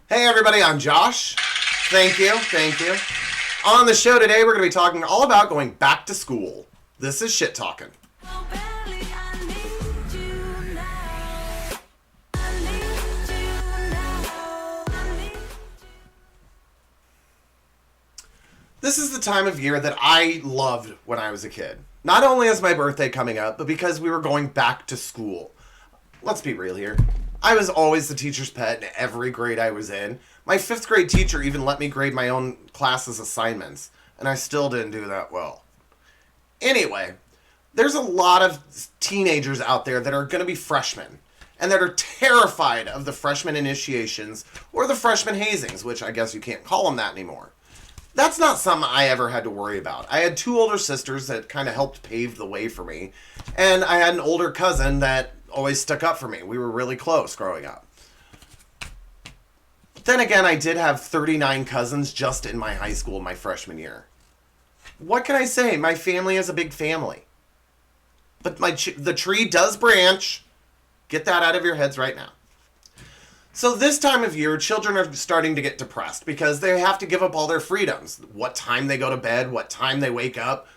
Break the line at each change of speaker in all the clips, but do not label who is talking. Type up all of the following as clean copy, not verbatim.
Hey everybody, I'm Josh. Thank you. On the show today, we're going to be talking all about going back to school. This is Shit Talkin. This is the time of year that I loved when I was a kid. Not only is my birthday coming up, but because we were going back to school. Let's be real here. I was always the teacher's pet in every grade I was in. My 5th grade teacher even let me grade my own class's assignments, and I still didn't do that well. Anyway, there's a lot of teenagers out there that are going to be freshmen, and that are terrified of the freshman initiations or the freshman hazings, which I guess you can't call them that anymore. That's not something I ever had to worry about. I had 2 older sisters that kind of helped pave the way for me, and I had an older cousin that always stuck up for me. We were really close growing up. Then again, I did have 39 cousins just in my high school my freshman year. What can I say? My family is a big family. But the tree does branch. Get that out of your heads right now. So this time of year, children are starting to get depressed because they have to give up all their freedoms. What time they go to bed, what time they wake up,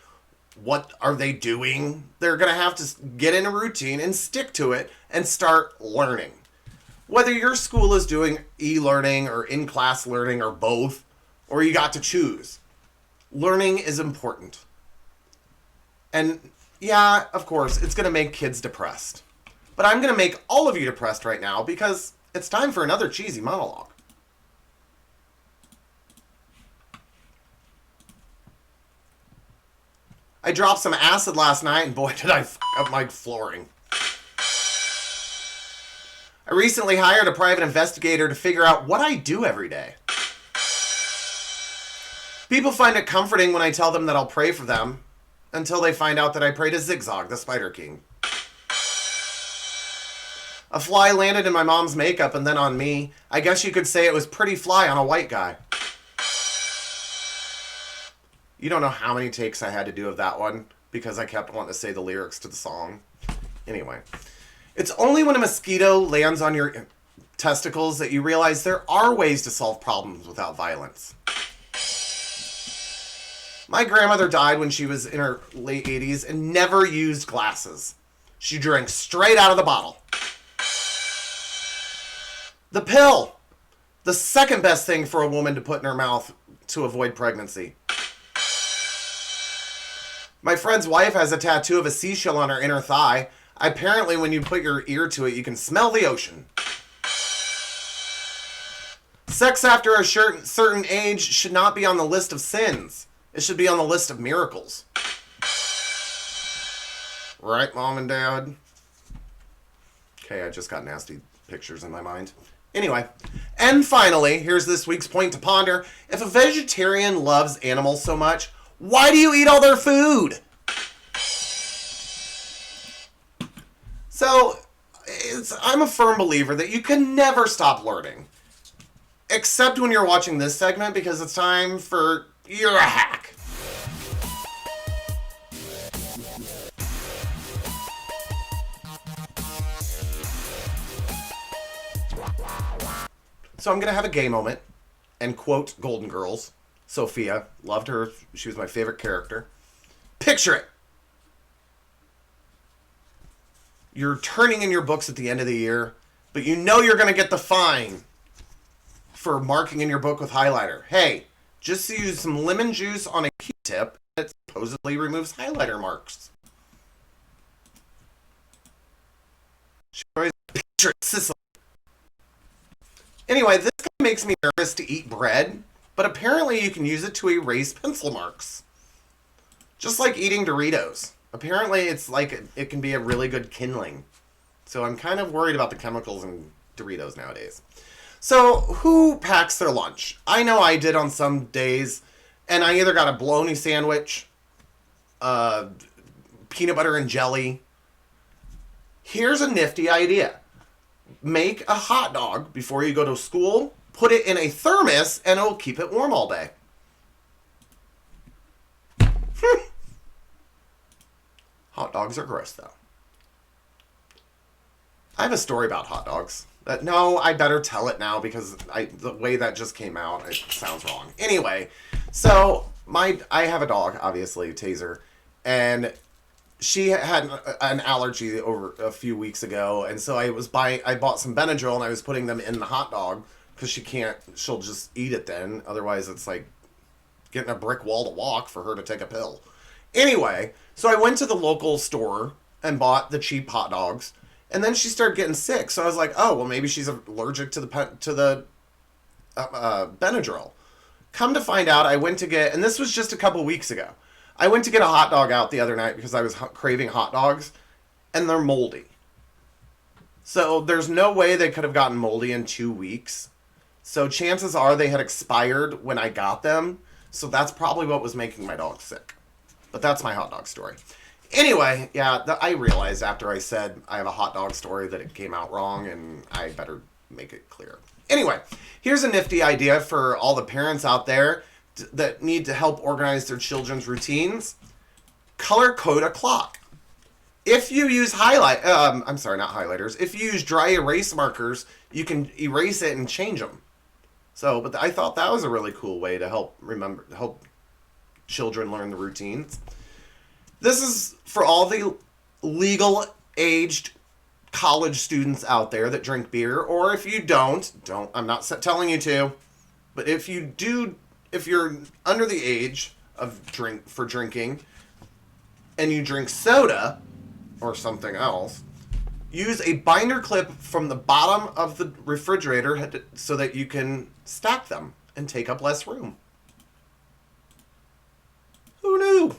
what are they doing? They're going to have to get in a routine and stick to it and start learning. Whether your school is doing e-learning or in-class learning or both, or you got to choose, learning is important. And yeah, of course, it's going to make kids depressed. But I'm going to make all of you depressed right now because it's time for another cheesy monologue. I dropped some acid last night, and boy, did I f*** up my flooring. I recently hired a private investigator to figure out what I do every day. People find it comforting when I tell them that I'll pray for them, until they find out that I pray to Zigzag, the Spider King. A fly landed in my mom's makeup and then on me. I guess you could say it was pretty fly on a white guy. You don't know how many takes I had to do of that one because I kept wanting to say the lyrics to the song. Anyway, it's only when a mosquito lands on your testicles that you realize there are ways to solve problems without violence. My grandmother died when she was in her late 80s and never used glasses. She drank straight out of the bottle. The pill. The second best thing for a woman to put in her mouth to avoid pregnancy. My friend's wife has a tattoo of a seashell on her inner thigh. Apparently, when you put your ear to it, you can smell the ocean. Sex after a certain age should not be on the list of sins. It should be on the list of miracles. Right, Mom and Dad? Okay, I just got nasty pictures in my mind. Anyway, and finally, here's this week's point to ponder. If a vegetarian loves animals so much, why do you eat all their food? So, I'm a firm believer that you can never stop learning. Except when you're watching this segment because it's time for You're a Hack. So I'm going to have a gay moment and quote Golden Girls. Sophia. Loved her. She was my favorite character. Picture it. You're turning in your books at the end of the year, but you know you're going to get the fine for marking in your book with highlighter. Hey, just use some lemon juice on a Q-tip that supposedly removes highlighter marks. Picture it, Sicily. Anyway, this guy makes me nervous to eat bread, but apparently you can use it to erase pencil marks. Just like eating Doritos. Apparently it's like it can be a really good kindling. So I'm kind of worried about the chemicals in Doritos nowadays. So who packs their lunch? I know I did on some days, and I either got a bologna sandwich, peanut butter and jelly. Here's a nifty idea. Make a hot dog before you go to school, put it in a thermos, and it'll keep it warm all day. Hot dogs are gross, though. I have a story about hot dogs. No, I better tell it now because the way that just came out, it sounds wrong. Anyway, so I have a dog, obviously, Taser, and she had an allergy over a few weeks ago, and so I bought some Benadryl and I was putting them in the hot dog because she'll just eat it then. Otherwise, it's like getting a brick wall to walk for her to take a pill. Anyway, so I went to the local store and bought the cheap hot dogs, and then she started getting sick. So I was like, oh, well, maybe she's allergic to the Benadryl. Come to find out, I went to get, and this was just a couple weeks ago. I went to get a hot dog out the other night because I was craving hot dogs, and they're moldy. So there's no way they could have gotten moldy in 2 weeks. So chances are they had expired when I got them. So that's probably what was making my dog sick. But that's my hot dog story. Anyway, yeah, I realized after I said I have a hot dog story that it came out wrong, and I better make it clear. Anyway, here's a nifty idea for all the parents out there that need to help organize their children's routines. Color code a clock. If you use not highlighters. If you use dry erase markers, you can erase it and change them. But I thought that was a really cool way to help children learn the routines. This is for all the legal aged college students out there that drink beer, or if you don't, I'm not telling you to, but if you're under the age of drinking and you drink soda or something else, use a binder clip from the bottom of the refrigerator so that you can stack them and take up less room. Who knew?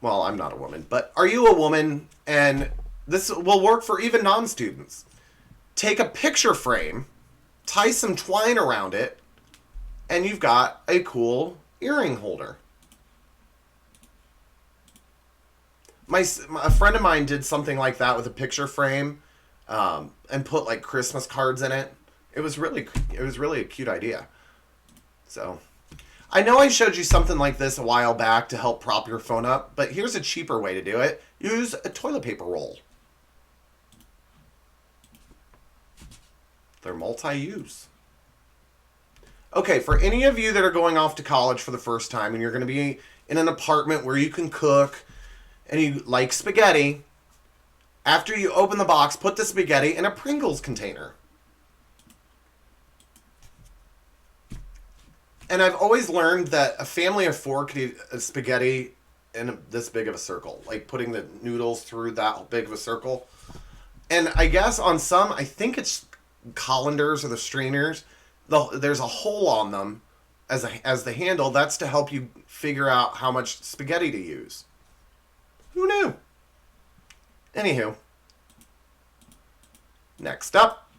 I'm not a woman, but are you a woman? And this will work for even non-students. Take a picture frame, tie some twine around it, and you've got a cool earring holder. A friend of mine did something like that with a picture frame, and put like Christmas cards in it. It was really a cute idea. So, I know I showed you something like this a while back to help prop your phone up, but here's a cheaper way to do it. Use a toilet paper roll. They're multi-use. Okay, for any of you that are going off to college for the first time and you're going to be in an apartment where you can cook and you like spaghetti, after you open the box, put the spaghetti in a Pringles container. And I've always learned that a family of 4 could eat a spaghetti in this big of a circle. Like putting the noodles through that big of a circle. And I guess on some, I think it's colanders or the strainers, there's a hole on them as the handle. That's to help you figure out how much spaghetti to use. Who knew? Anywho. Next up.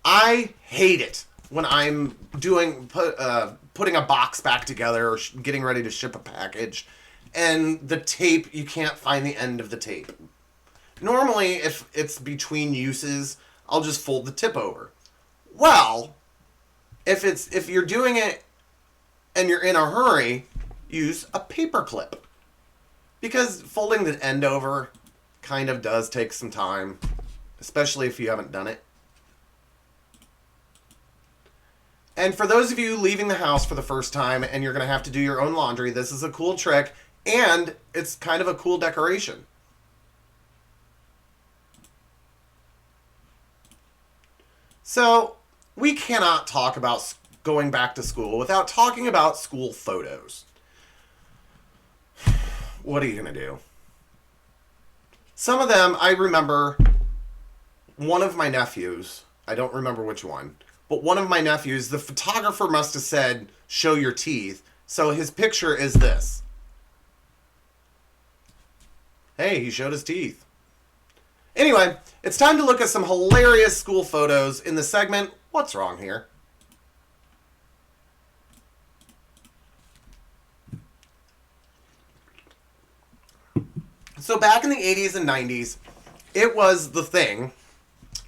I hate it when I'm putting a box back together or getting ready to ship a package, and the tape, you can't find the end of the tape. Normally, if it's between uses, I'll just fold the tip over. Well, if you're doing it and you're in a hurry, use a paper clip. Because folding the end over kind of does take some time, especially if you haven't done it. And for those of you leaving the house for the first time and you're going to have to do your own laundry, this is a cool trick, and it's kind of a cool decoration. So, we cannot talk about going back to school without talking about school photos. What are you going to do? Some of them, I remember one of my nephews, I don't remember which one, but one of my nephews, the photographer must have said, show your teeth. So his picture is this. Hey, he showed his teeth. Anyway, it's time to look at some hilarious school photos in the segment, What's Wrong Here? So back in the 80s and 90s, it was the thing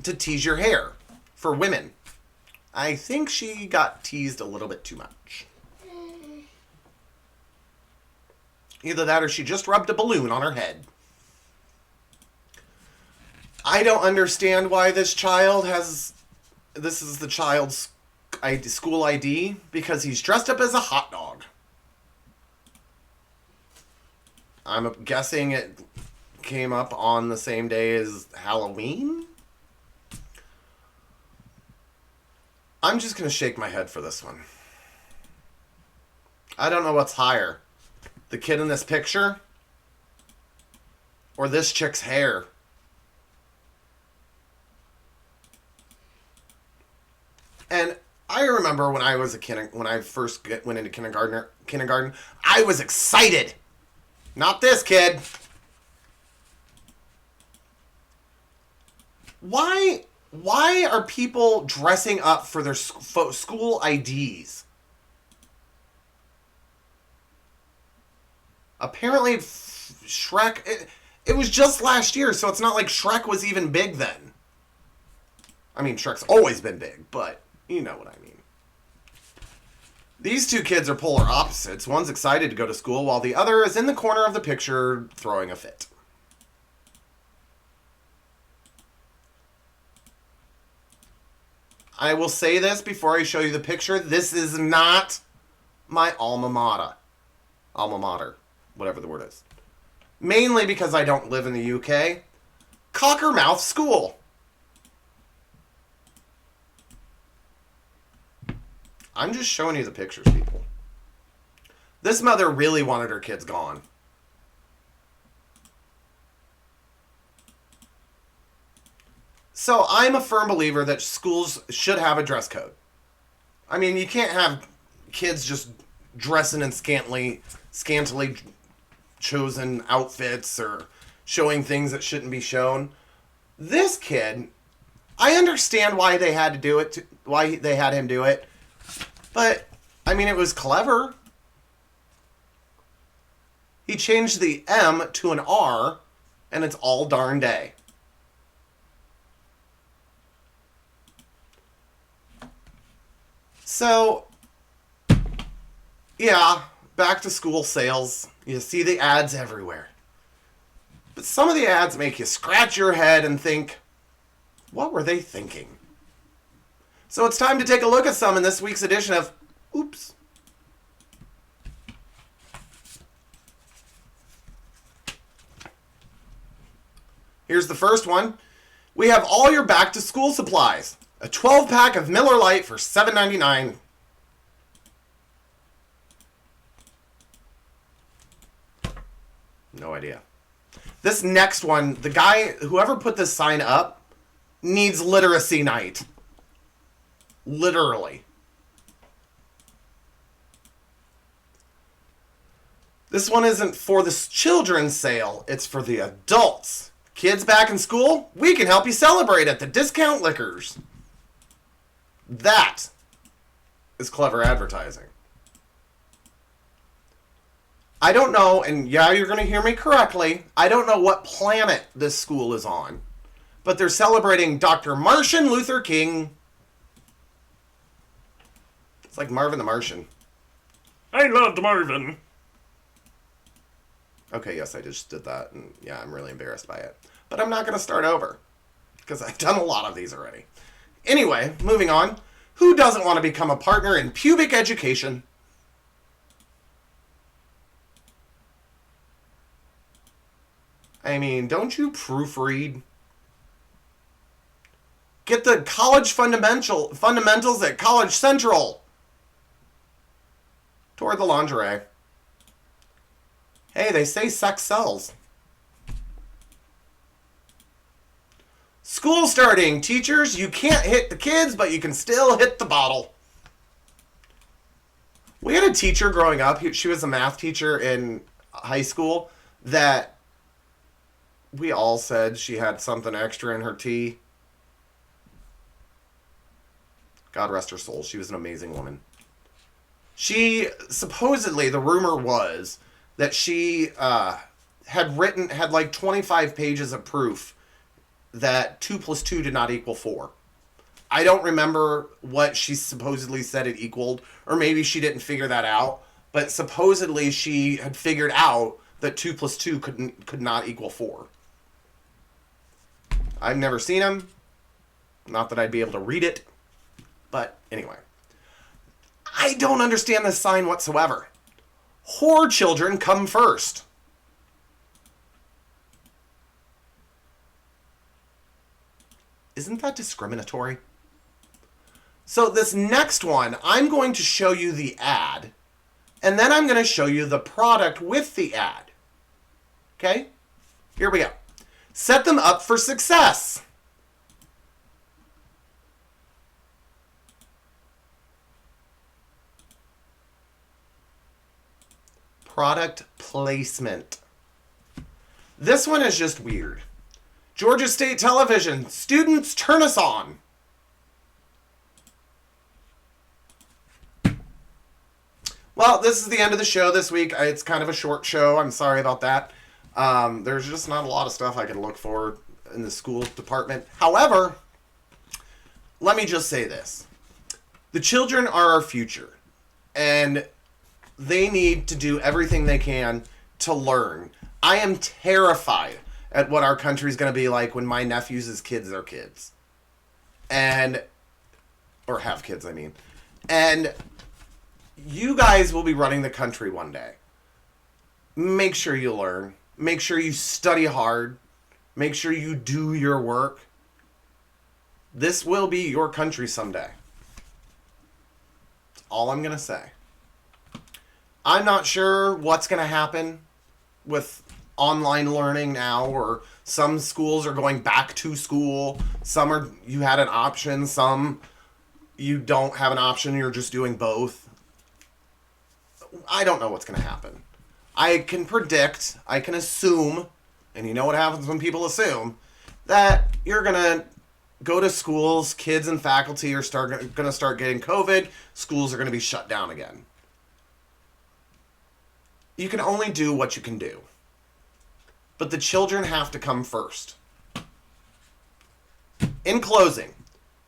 to tease your hair for women. I think she got teased a little bit too much. Either that or she just rubbed a balloon on her head. I don't understand why this child has... This is the child's school ID, because he's dressed up as a hot dog. I'm guessing it came up on the same day as Halloween? I'm just going to shake my head for this one. I don't know what's higher. The kid in this picture? Or this chick's hair? And I remember when I was a kid, when I first went into kindergarten, I was excited. Not this kid. Why are people dressing up for their school IDs? Apparently, Shrek... It was just last year, so it's not like Shrek was even big then. I mean, Shrek's always been big, but you know what I mean. These two kids are polar opposites. One's excited to go to school, while the other is in the corner of the picture throwing a fit. I will say this before I show you the picture. This is not my alma mater. Alma mater. Whatever the word is. Mainly because I don't live in the UK. Cockermouth School. I'm just showing you the pictures, people. This mother really wanted her kids gone. So I'm a firm believer that schools should have a dress code. I mean, you can't have kids just dressing in scantily chosen outfits or showing things that shouldn't be shown. This kid, I understand why they had to do it, why they had him do it. But, I mean, it was clever. He changed the M to an R, and it's all darn day. So, yeah, back to school sales. You see the ads everywhere. But some of the ads make you scratch your head and think, what were they thinking? So it's time to take a look at some in this week's edition of Oops. Here's the first one. We have all your back to school supplies. A 12-pack of Miller Lite for $7.99. No idea. This next one, the guy, whoever put this sign up, needs literacy night. Literally. This one isn't for the children's sale, it's for the adults. Kids back in school? We can help you celebrate at the Discount Liquors. That is clever advertising. I don't know, and yeah, you're going to hear me correctly, I don't know what planet this school is on, but they're celebrating Dr. Martian Luther King. It's like Marvin the Martian. I loved Marvin. Okay, yes, I just did that, and yeah, I'm really embarrassed by it. But I'm not going to start over, because I've done a lot of these already. Anyway, moving on. Who doesn't want to become a partner in pubic education? I mean, don't you proofread? Get the college fundamentals at College Central. Toward the lingerie. Hey, they say sex sells. School starting. Teachers, you can't hit the kids, but you can still hit the bottle. We had a teacher growing up. She was a math teacher in high school that we all said she had something extra in her tea. God rest her soul. She was an amazing woman. She, supposedly, the rumor was that she had like 25 pages of proof that 2 + 2 did not equal 4. I don't remember what she supposedly said it equaled, or maybe she didn't figure that out, but supposedly she had figured out that 2 + 2 could not equal 4. I've never seen them. Not that I'd be able to read it. But anyway. I don't understand this sign whatsoever. Whore children come first. Isn't that discriminatory? So this next one, I'm going to show you the ad, and then I'm going to show you the product with the ad. Okay? Here we go. Set them up for success. Product placement. This one is just weird. Georgia State Television. Students, turn us on. Well, this is the end of the show this week. It's kind of a short show. I'm sorry about that. There's just not a lot of stuff I can look for in the school department. However, let me just say this. The children are our future. And they need to do everything they can to learn. I am terrified at what our country's going to be like when my nephews' kids are kids. Or have kids, I mean. And you guys will be running the country one day. Make sure you learn. Make sure you study hard. Make sure you do your work. This will be your country someday. That's all I'm going to say. I'm not sure what's going to happen with online learning now, or some schools are going back to school. Some are, you had an option. Some you don't have an option. You're just doing both. I don't know what's going to happen. I can predict, I can assume, and you know what happens when people assume, that you're going to go to schools, kids and faculty are going to start getting COVID, schools are going to be shut down again. You can only do what you can do. But the children have to come first. In closing,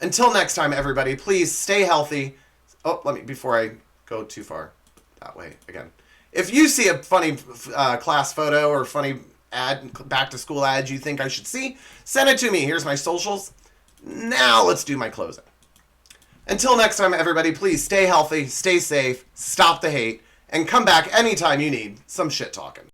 until next time, everybody, please stay healthy. Oh, before I go too far that way again. If you see a funny class photo or funny ad, back to school ad you think I should see, send it to me. Here's my socials. Now let's do my closing. Until next time, everybody, please stay healthy, stay safe, stop the hate, and come back anytime you need some shit talking.